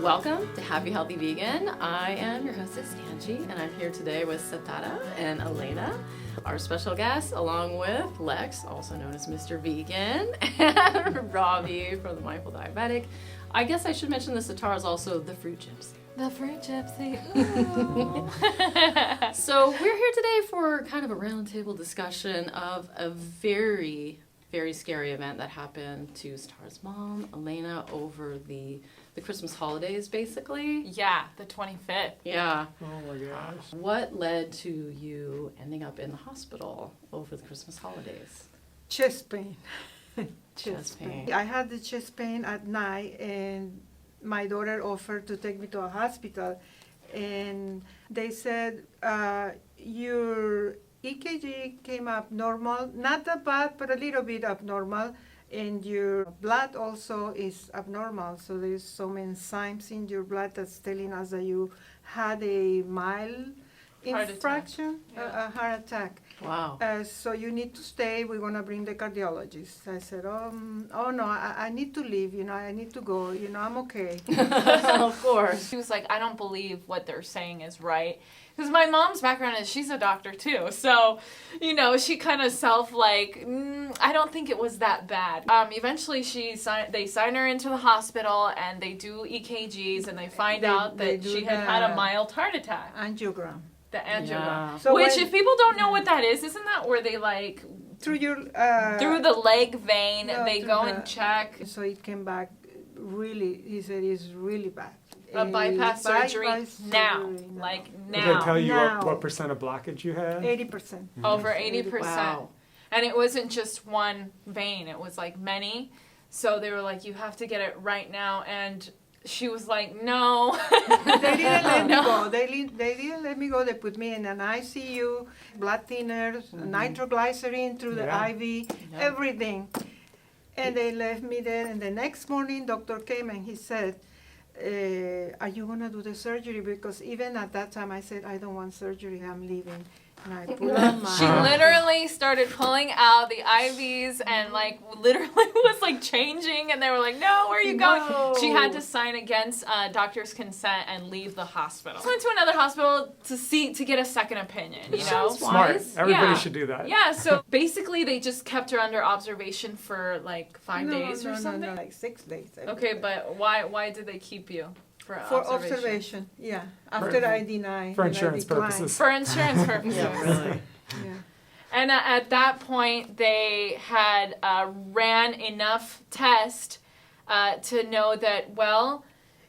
Welcome to Happy Healthy Vegan. I am your hostess, Anji, and I'm here today with Setareh and Elena, our special guests, along with Lex, also known as Mr. Vegan, and Robby from the Mindful Diabetic. I guess I should mention that Setareh is also the fruit gypsy. The fruit gypsy. So we're here today for kind of a roundtable discussion of a very scary event that happened to Setareh's mom, Elena, over the Christmas holidays, basically. Yeah, the 25th. Yeah. Oh my gosh. What led to you ending up in the hospital over the Christmas holidays? Chest pain. Chest pain. I had the chest pain at night, and my daughter offered to take me to a hospital, and they said, your EKG came up normal, not that bad, but a little bit abnormal, and your blood also is abnormal. So there's some enzymes in your blood that's telling us that you had a mild infraction, a heart attack. Wow. So you need to stay. We're going to bring the cardiologist. I said, oh no, I need to leave. I need to go. I'm okay. Of course. She was like, I don't believe what they're saying is right. Because my mom's background is she's a doctor too. So, she kind of I don't think it was that bad. Eventually they sign her into the hospital and they do EKGs and they find out that she had a mild heart attack. Angiogram. The angiogram. Yeah. So Which, if people don't know what that is, isn't that where they through your through the leg vein, no, they go and check? So it came back really, he said it's really bad. A bypass surgery now. Surgery now. Like Did now. they tell you Now. what percent of blockage you had? 80%. Over 80%. Wow. And it wasn't just one vein, it was like many. So they were like, you have to get it right now. And she was like, no. They didn't let me go. They didn't let me go. They put me in an ICU, blood thinners, nitroglycerin through the IV, everything. And they left me there. And the next morning, doctor came and he said, are you going to do the surgery? Because even at that time, I said, I don't want surgery. I'm leaving. And I put on She literally started pulling out the IVs and literally was changing, and they were like, no, where are you going? No. She had to sign against doctor's consent and leave the hospital. Went to another hospital to get a second opinion, Sounds Smart. wise. Everybody Yeah. should do that. Yeah, so basically they just kept her under observation for 5 days or something? No, 6 days. Okay, but why did they keep you for observation? Yeah. After I deny. For and I insurance decline. purposes. For insurance purposes. Yeah, really. Yeah. And at that point, they had ran enough tests to know that,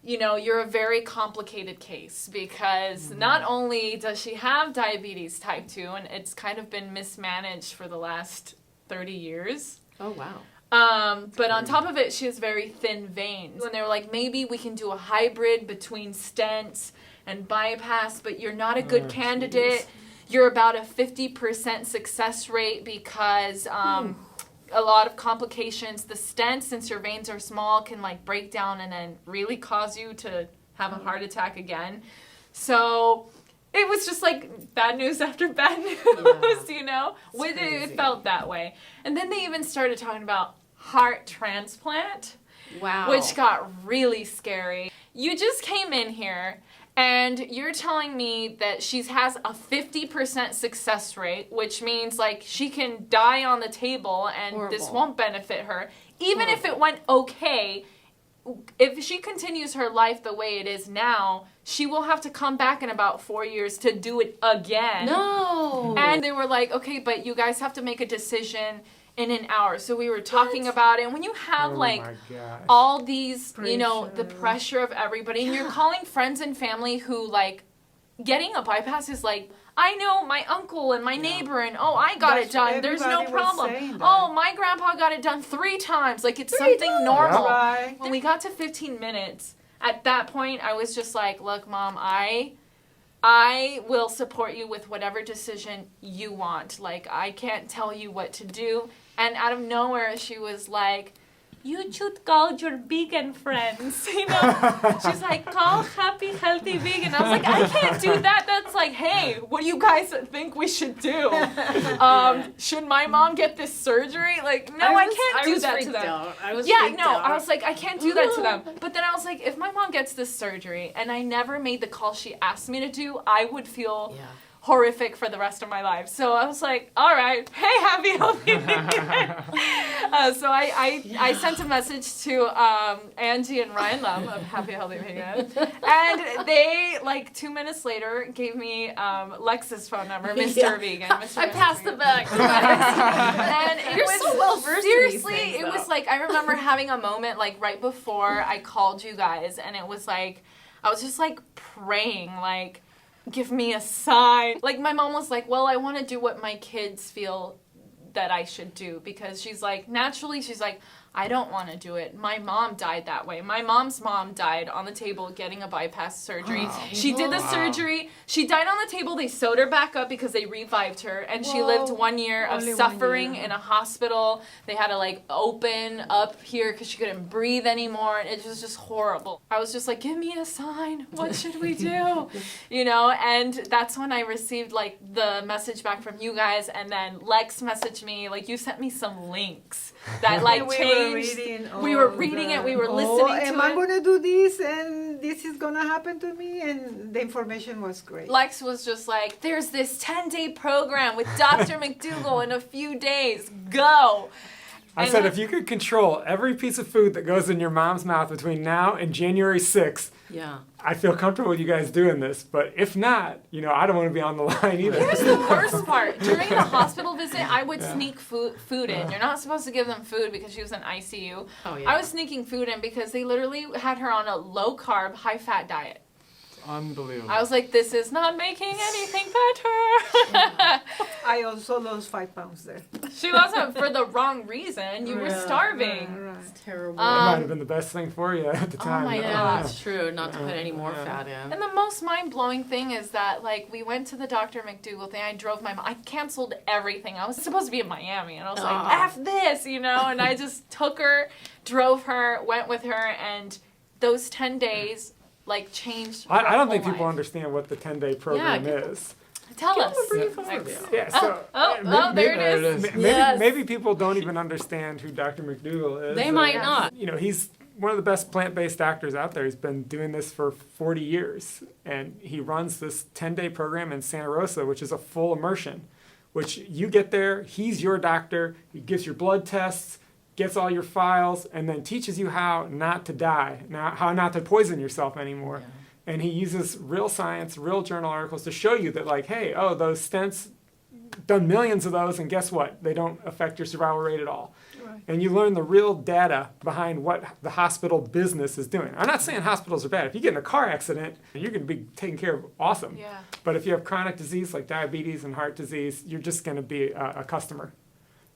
you're a very complicated case because not only does she have diabetes type 2, and it's kind of been mismanaged for the last 30 years. Oh, wow. But on top of it, she has very thin veins. And they were like, maybe we can do a hybrid between stents and bypass, but you're not a good candidate. You're about a 50% success rate because a lot of complications. The stents, since your veins are small, can break down and then really cause you to have a heart attack again. So it was just bad news after bad news, It felt that way. And then they even started talking about heart transplant. Wow. Which got really scary. You just came in here and you're telling me that she has a 50% success rate, which means she can die on the table and this won't benefit her. Even if it went okay, if she continues her life the way it is now, she will have to come back in about 4 years to do it again. No. And they were like, okay, but you guys have to make a decision in an hour. So we were talking about it. And when you have all these, the pressure of everybody, and you're calling friends and family who getting a bypass is I know my uncle and my neighbor, and I got it done. There's no problem. Oh, my grandpa got it done 3 times. It's something normal. Right. When we got to 15 minutes, at that point, I was just like, look, Mom, I will support you with whatever decision you want. I can't tell you what to do. And out of nowhere, she was like, you should call your vegan friends, you know? She's like, call happy, healthy vegan. I was like, I can't do that. That's like, hey, what do you guys think we should do? Should my mom get this surgery? Like, no, I can't do that to them. I was Yeah, freaked no, out. I was like, I can't do that to them. But then I was like, if my mom gets this surgery and I never made the call she asked me to do, I would feel Yeah. horrific for the rest of my life. So I was like, all right, hey, happy, healthy vegan. So I sent a message to Anji and Ryan Lum of Happy, Healthy Vegan. And they, like, 2 minutes later, gave me Lex's phone number, Mr. Yeah. Vegan. Mr. I passed the back. And it You're was so well-versed in these seriously, things, it was though. like, I remember having a moment, like, right before I called you guys, and it was like, I was just, like, praying, like, give me a sign. Like, my mom was like, well, I want to do what my kids feel that I should do, because she's like, naturally, she's like, I don't want to do it. My mom died that way. My mom's mom died on the table getting a bypass surgery. She did the surgery. She died on the table. They sewed her back up because they revived her, and she lived 1 year of Only 1 suffering year. in a hospital. They had to, like, open up here because she couldn't breathe anymore. It was just horrible. I was just like, give me a sign. What should we do? You know, and that's when I received, like, the message back from you guys, and then Lex messaged me, like, you sent me some links that, like, And we changed. were reading We were all reading the- it, we were listening to am I it. going to do this and this is going to happen to me? And the information was great. Lex was just like, there's this 10-day program with Dr. McDougall in a few days. Go. I And said, like- if you could control every piece of food that goes in your mom's mouth between now and January 6th, Yeah. I feel comfortable with you guys doing this. But if not, you know, I don't want to be on the line either. Here's the worst part. During the hospital visit, I would sneak food in. You're not supposed to give them food because she was in ICU. Oh, yeah. I was sneaking food in because they literally had her on a low-carb, high-fat diet. Unbelievable. I was like, this is not making anything better. I also lost 5 pounds there. She wasn't for the wrong reason. You were Yeah, starving. right. Terrible. That might have been the best thing for you at the time. my yeah, God. that's true. Not to put any more fat in. And the most mind-blowing thing is that, like, we went to the Dr. McDougall thing. I drove my mom. I canceled everything. I was supposed to be in Miami, and I was like, Aw. F this, you know? And I just took her, drove her, went with her, and those 10 days, like, changed I her don't think whole people life. understand what the 10-day program give- is. Tell us. Brief overview. Yeah, so There it is. Maybe, Yes. maybe people don't even understand who Dr. McDougall is. They might Yes. not. You know, he's one of the best plant-based doctors out there. He's been doing this for 40 years, and he runs this 10-day program in Santa Rosa, which is a full immersion, which you get there, he's your doctor, he gives your blood tests, gets all your files, and then teaches you how not to die, how not to poison yourself anymore. Yeah. And he uses real science, real journal articles to show you that, like, hey, oh, those stents, done millions of those, and guess what? They don't affect your survival rate at all. Right. And you learn the real data behind what the hospital business is doing. I'm not saying hospitals are bad. If you get in a car accident, you're going to be taken care of awesome. Yeah. But if you have chronic disease like diabetes and heart disease, you're just going to be a customer.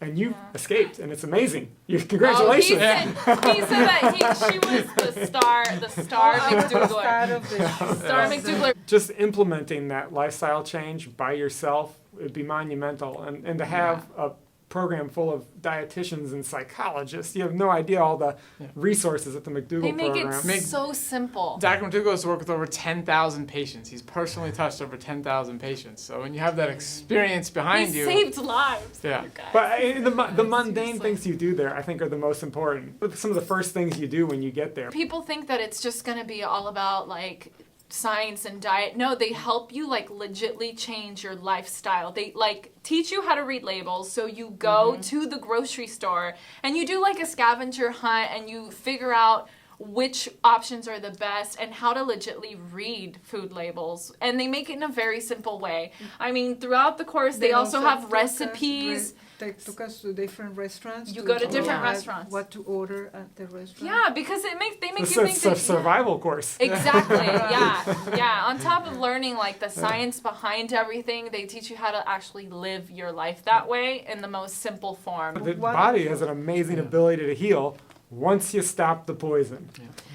And you escaped, and it's amazing. Congratulations. He said that she was the star McDougall. Start of the Star McDougall. Just implementing that lifestyle change by yourself would be monumental. And to have a program full of dietitians and psychologists, you have no idea all the resources at the McDougall They make program. it so simple. Dr. McDougall has worked with over 10,000 patients. He's personally touched over 10,000 patients. So when you have that experience behind He you, saved lives. Yeah. you guys. But the mundane Seriously. things you do there, I think, are the most important. Some of the first things you do when you get there. People think that it's just going to be all about, like, science and diet. No, they help you, like, legitly change your lifestyle. They, like, teach you how to read labels. So you go to the grocery store and you do, like, a scavenger hunt and you figure out which options are the best and how to legitly read food labels. And they make it in a very simple way. I mean, throughout the course, they also have took us- recipes. They took us to different restaurants. You go to different decide restaurants. What to order at the restaurant. Yeah, because they make It's you a think that survival course. Exactly. Yeah. On top of learning, like, the science behind everything, they teach you how to actually live your life that way in the most simple form. The What- body has an amazing ability to heal once you stop the poison.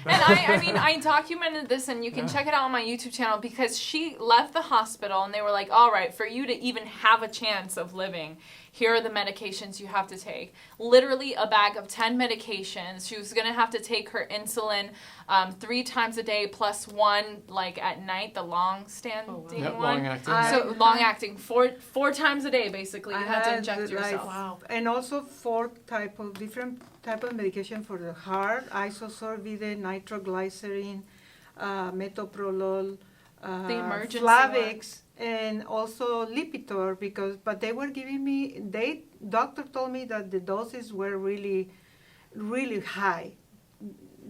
And I mean, I documented this, and you can check it out on my YouTube channel, because she left the hospital, and they were like, all right, for you to even have a chance of living, here are the medications you have to take. Literally a bag of 10 medications. She was going to have to take her insulin 3 times a day plus 1 like at night, the long-standing Yep, one. long-acting. So long-acting, four times a day basically. You I had to had, inject yourself. Wow. And also 4 different type of medication for the heart: isosorbide, nitroglycerin, metoprolol, The emergency Flavix, and also Lipitor. But they were giving me. Doctor told me that the doses were really, really high.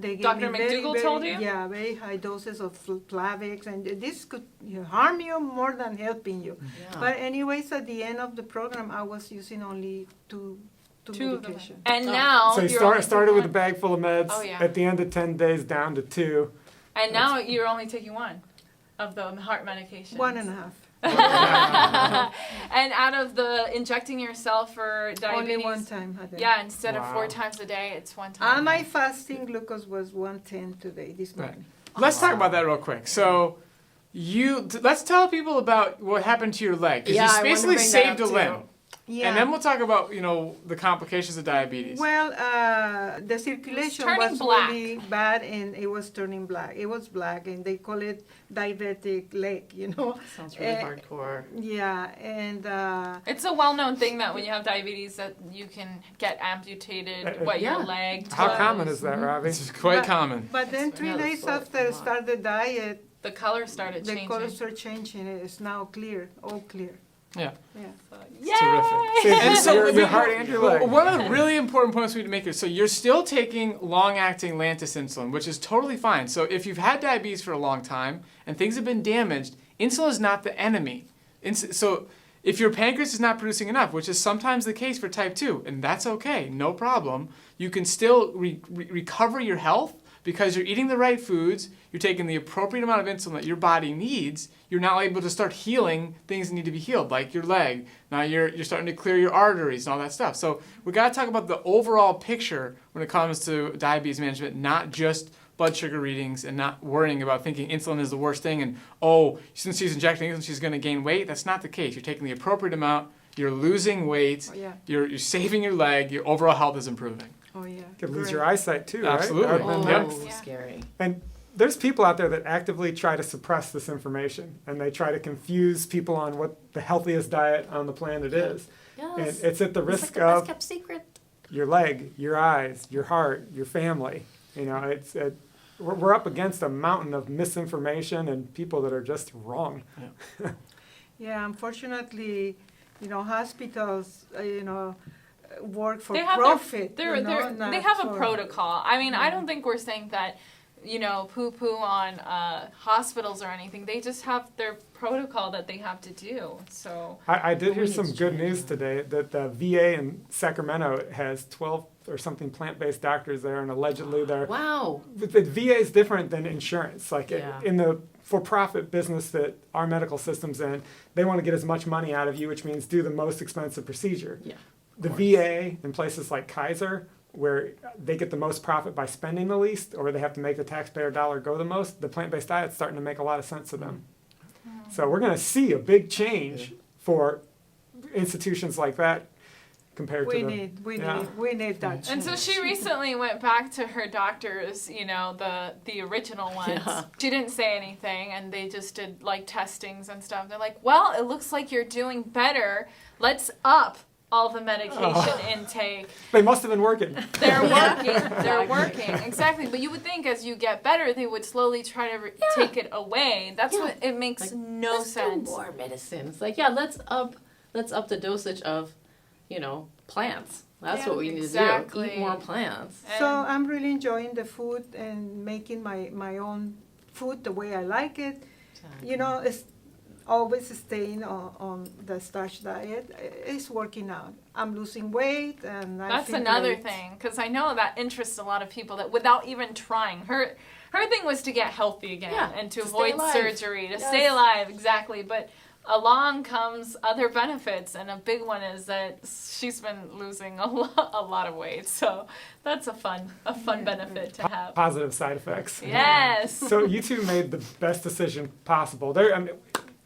They gave Dr. me very, McDougall very, told you? Yeah, very high doses of Flavix, and this could harm you more than helping you. Yeah. But anyways, at the end of the program, I was using only two Two of them. medication. And Oh. now So you you're only started with a taking bag full of meds. Oh, yeah. At the end of 10 days, down to 2. one. And now you're only taking 1 of the heart medication. 1.5. And out of the injecting yourself for diabetes. Only one time a day. Yeah, instead of Wow. 4 times a day, it's 1 time. And my fasting glucose was 110 today, this Right. morning. Let's talk about that real quick. So, let's tell people about what happened to your leg. 'Cause Yeah, I you wanted to basically bring that saved a up, too. limb. Yeah. And then we'll talk about, the complications of diabetes. Well, the circulation turning was black. really bad, and it was turning black. It was black, and they call it diabetic leg, Sounds really Eh, hardcore. Yeah, and It's a well-known thing that when you have diabetes that you can get amputated, your yeah. leg. How toes. common is that, Robbie? It's quite But- common. but then 3 Yeah, that's days what- after I started the diet, The color started the changing. colors are changing. It's now clear, all clear. Yeah. Yeah. Yay! See, And so your heart and your leg. One of the really important points we need to make here, so you're still taking long-acting Lantus insulin, which is totally fine. So if you've had diabetes for a long time and things have been damaged, insulin is not the enemy. So if your pancreas is not producing enough, which is sometimes the case for type 2, and that's okay, no problem, you can still recover your health because you're eating the right foods, you're taking the appropriate amount of insulin that your body needs, you're now able to start healing things that need to be healed, like your leg. Now you're starting to clear your arteries and all that stuff. So we got to talk about the overall picture when it comes to diabetes management, not just blood sugar readings and not worrying about thinking insulin is the worst thing and, since she's injecting insulin, she's going to gain weight. That's not the case. You're taking the appropriate amount, you're losing weight, Oh, yeah. you're saving your leg, your overall health is improving. Oh, yeah. You could lose Great. your eyesight too, Absolutely. right? That would've been Yep. nuts. Yeah. Scary. And there's people out there that actively try to suppress this information, and they try to confuse people on what the healthiest diet on the planet is. And Yes. it's at the It's risk like the best of kept secret. your leg, your eyes, your heart, your family. We're up against a mountain of misinformation and people that are just wrong. Yeah, unfortunately, hospitals, work for They have profit. They not have a for- protocol. I mean, I don't think we're saying that, poo-poo on hospitals or anything. They just have their protocol that they have to do. So I did hear We need some to good change news today that the VA in Sacramento has 12 or something plant-based doctors there, and allegedly they're Wow. But the VA is different than insurance. Like Yeah. in the for-profit business that our medical system's in, they want to get as much money out of you, which means do the most expensive procedure. Yeah. The VA in places like Kaiser, where they get the most profit by spending the least, or they have to make the taxpayer dollar go the most, the plant-based diet's starting to make a lot of sense to them. So we're going to see a big change for institutions like that compared We to the... need yeah. that. And so change. she recently went back to her doctors, the original ones. Yeah. She didn't say anything, and they just did like testings and stuff. They're like, well, it looks like you're doing better. Let's up all the medication intake. They must have been working. They're working. They're working. Exactly. But you would think as you get better, they would slowly try to take it away. That's Yeah. what it makes Like, no Let's sense. do more medicine. It's like, yeah, let's up the dosage of, plants. That's Yeah, what we need to do. exactly. Eat more plants. So And- I'm really enjoying the food and making my own food the way I like it. It's always staying on the starch diet. It's working out. I'm losing weight, and I That's feel another great. thing, because I know that interests a lot of people that without even trying. Her thing was to get healthy again Yeah, and to to stay avoid alive. surgery, to Yes. stay alive, exactly. But along comes other benefits, and a big one is that she's been losing a lot of weight. So that's a fun benefit to have. Positive side effects. Yes. So you two made the best decision possible.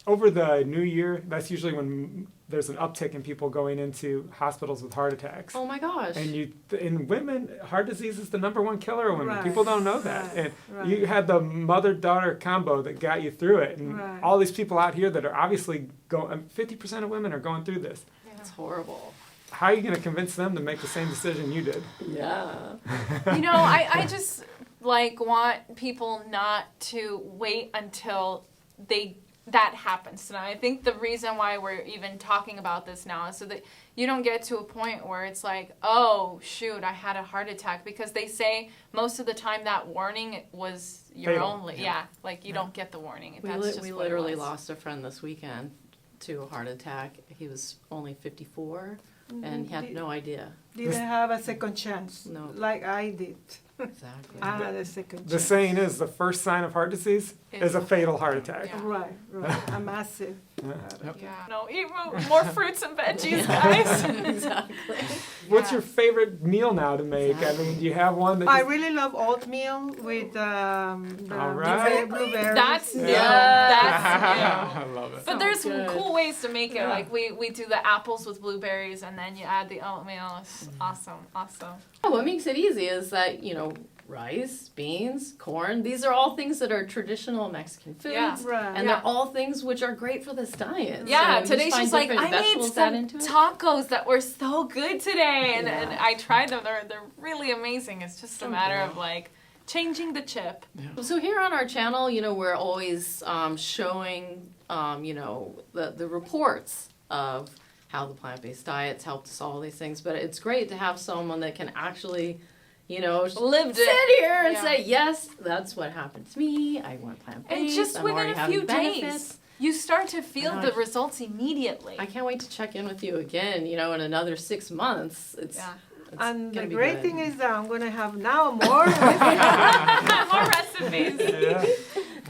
over the new year, that's usually when there's an uptick in people going into hospitals with heart attacks. Oh my gosh. And in women, heart disease is the #1 killer of women. Right, People don't know that. right, And right. you had the mother-daughter combo that got you through it. And Right. all these people out here that are obviously going, 50% of women are going through this. It's horrible. How are you going to convince them to make the same decision you did? Yeah. You know, I just like want people not to wait until that happens. And I think the reason why we're even talking about this now is so that you don't get to a point where it's like, oh shoot, I had a heart attack, because they say most of the time that warning was your Fatal. only, like you don't get the warning. We, That's just we what it literally was. lost a friend this weekend to a heart attack. He was only 54 and he had no idea. Didn't have a second chance, No. like I did. Exactly. I had a second The chance. saying is the first sign of heart disease is a fatal heart attack. Yeah. Right, a massive. Yep. Yeah. No, eat more fruits and veggies, guys. Exactly. What's your favorite meal now to make? I mean, do you have one that I you- really love oatmeal with the All right. blueberries. That's new. Yeah. That's new. I love it. But there's some good. cool ways to make it. Yeah. Like we do the apples with blueberries, and then you add the oatmeal. It's awesome. What makes it easy is that, rice, beans, corn, these are all things that are traditional Mexican foods. Yeah. Right. And they're all things which are great for this diet. Yeah, So you today's find just like, different I made vegetables to add some into it. tacos that were so good today, and Yeah. I tried them. They're really amazing. It's just a matter of like changing the chip. So here on our channel, we're always showing, the reports of how the plant-based diets help to solve these things. But it's great to have someone that can actually, Lived sit it. here and Yeah. say, yes, that's what happened to me. I went plant-based. And just I'm within already a having few benefits. days, you start to feel And the I- results immediately. I can't wait to check in with you again, in another 6 months. It's And the gonna be great good. thing is that I'm going to have now more. More recipes. Yeah.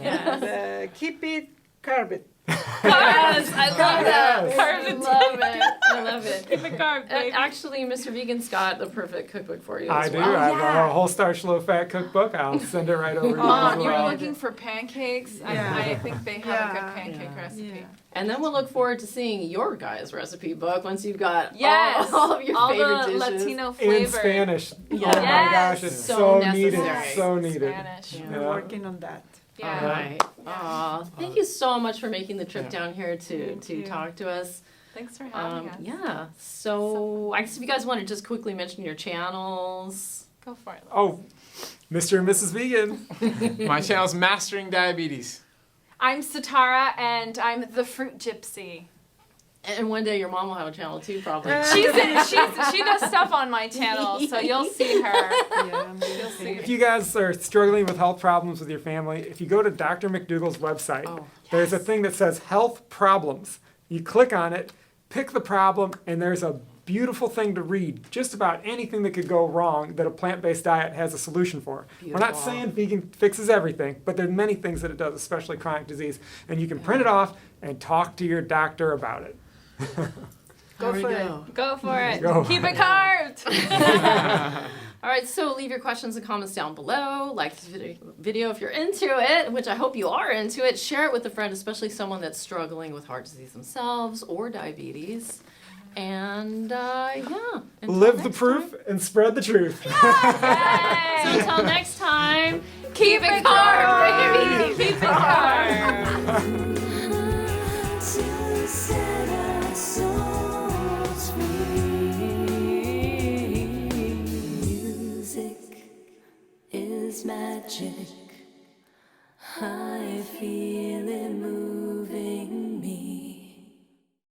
Yes. Keep it, curb it. Yes, I love that. Yes. I love it. I love it. Keep it carb, baby. Actually, Mr. Vegan's got the perfect cookbook for you I as do. well. I have yeah. a whole starch, low fat cookbook. I'll send it right over to you. Mom, as you're well. looking for pancakes? Yeah. I think they have a Yeah. good pancake Yeah. recipe. Yeah. And then we'll look forward to seeing your guys' recipe book once you've got Yes, all of your favorite the dishes. Latino In flavor. Spanish. Yes. Oh my gosh, it's So so necessary. needed. So needed. Spanish. Yeah. We're working on that. Yeah. All right. Aw, thank you so much for making the trip Yeah. down here to Thank you. talk to us. Thanks for having us. Yeah. So I guess if you guys want to just quickly mention your channels. Go for it. Oh, Mr. and Mrs. Vegan. My channel's Mastering Diabetes. I'm Setareh, and I'm the Fruit Gypsy. And one day your mom will have a channel too, probably. She does stuff on my channel, so you'll see her. Yeah, I'm You'll see If her. you guys are struggling with health problems with your family, if you go to Dr. McDougall's website, Oh, there's a thing that says health problems. You click on it, pick the problem, and there's a beautiful thing to read. Just about anything that could go wrong that a plant-based diet has a solution for. We're not Beautiful. saying vegan fixes everything, but there's many things that it does, especially chronic disease. And you can print it off and talk to your doctor about it. Go There for we it. go. Go for it. Go. Keep it carved. All right, so leave your questions and comments down below. Like this video if you're into it, which I hope you are into it. Share it with a friend, especially someone that's struggling with heart disease themselves or diabetes. And until Live the next proof time. and spread the truth. So until next time, keep it carved, baby. Keep it carved. Music is magic. I feel